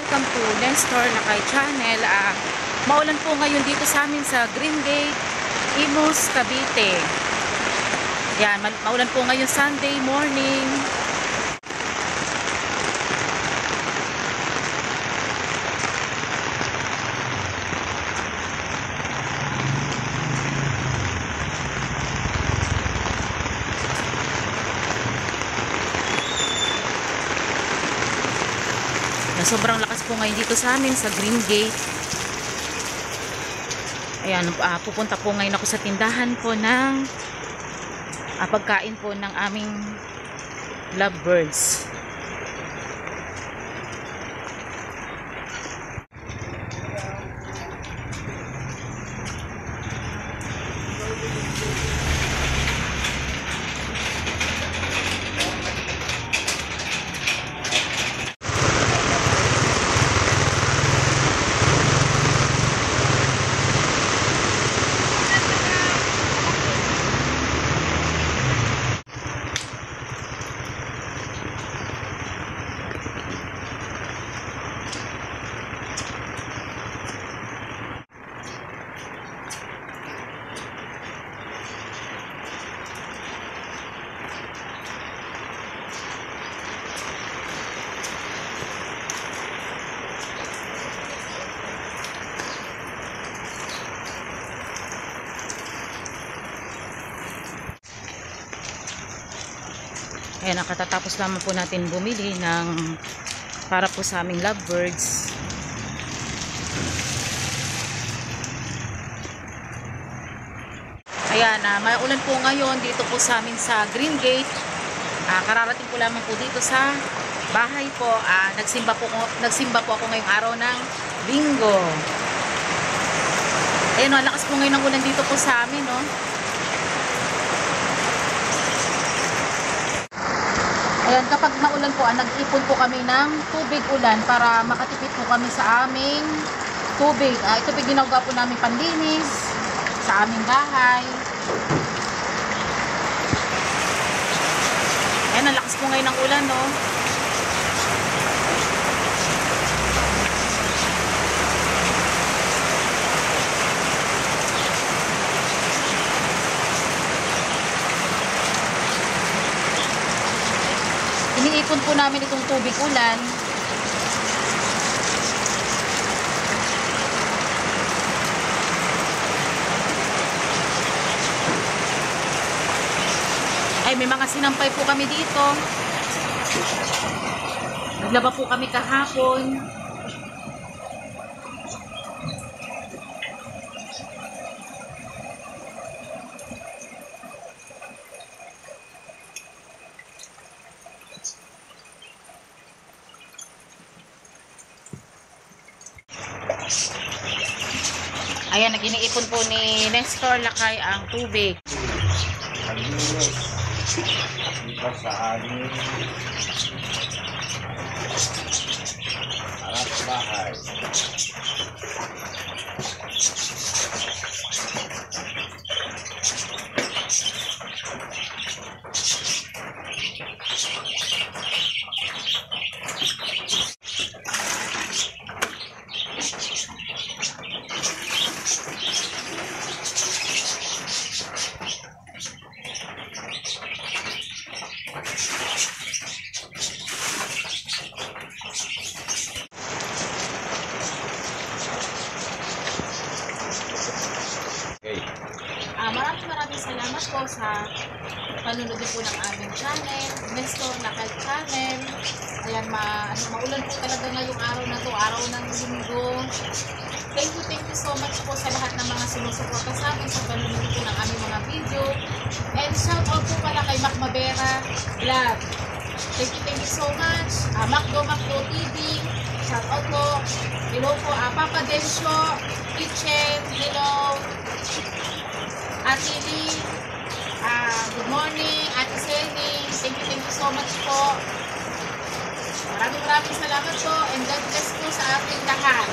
welcome to Nestor Lakay Channel. Maulan po ngayon dito sa amin sa Green Gate, Imus, Cavite. Yan, maulan po ngayon Sunday morning. Sobrang lakas po ngayon dito sa amin sa Green Gate. Ayan, pupunta po ngayon ako sa tindahan po ng pagkain po ng aming lovebirds. Ayan, nakatatapos lamang po natin bumili ng para po sa aming lovebirds. Ayan, maulan po ngayon dito po sa amin sa Green Gate. Kararating po lamang po dito sa bahay po. Nagsimba po ako ngayong araw ng Linggo. Ayan, lakas po ngayon ng ulan dito po sa amin, no? Ayan, kapag maulan po, nag-ipon po kami ng tubig ulan para makatipid po kami sa aming tubig. Ito po ginagawa po namin panlinis sa aming bahay. Ayan, ang lakas po ngayon ng ulan, no? Iniipon po namin itong tubig ulan. Ay, may mga sinampay po kami dito. Naglaba po kami kahapon. Ayan, nag-iniipon po ni Nestor Lakay ang tubig. Naglinis dito sa aming harap bahay. Maraming salamat po sa panunod po ng aming channel, Nestor Lakay Channel. Ayan, maulan po talaga ngayong araw na to, araw ng Linggo. Thank you so much po sa lahat ng mga sinusuporta sa amin sa panunod po ng aming mga video. And shout out po pala kay Mac Mabera Vlog. Thank you so much. Macdo TV, shout out po. Hello po, Papa Densyo Kitchen, hello. Ate Lee, good morning. Ate Selly, thank you so much po. Maraming salamat po and God bless po sa ating lahat.